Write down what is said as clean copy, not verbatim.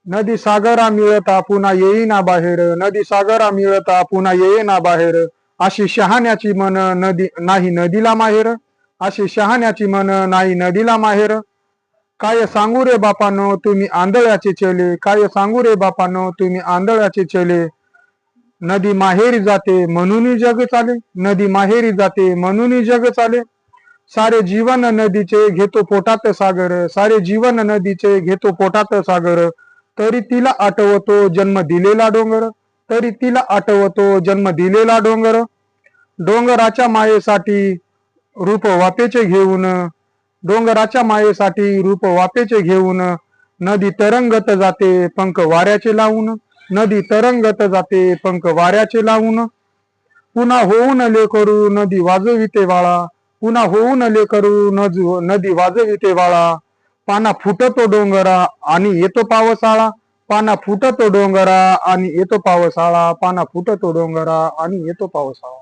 नदी सागरा मिळता पुन्हा येईना बाहेर, नदी सागरा मिळता पुन्हा येईना बाहेर, अशी शहाण्याची मन नदी नाही नदीला माहेर, अशी शहाण्याची मन नाही नदीला माहेर. काय सांगू रे बापानो तुम्ही आंधळ्याचे चेले, काय सांगू रे बापानो तुम्ही आंधळ्याचे चेले. नदी माहेरी जाते म्हणून जग चाले, नदी माहेरी जाते म्हणून जग चाले. सारे जीवन नदीचे घेतो पोटात सागर, सारे जीवन नदीचे घेतो पोटात सागर. तरी तिला आठवतो जन्म दिलेला डोंगर, तरी तिला आठवतो जन्म दिलेला डोंगर. डोंगराच्या मायेसाठी रूप वापेचे घेऊन, डोंगराच्या मायेसाठी रूप वापेचे घेऊन, नदी तरंगत जाते पंख वाऱ्याचे लावून, नदी तरंगत जाते पंख वाऱ्याचे लावून. पुन्हा होऊन लेकरू नदी वाजविते वाळा, पुन्हा होऊन लेकरू नदी वाजविते वाळा. पाना फुटतो डोंगरा आणि येतो पावसाळा, पाना फुटतो डोंगरा आणि येतो पावसाळा, पाना फुटतो डोंगरा आणि येतो पावसाळा.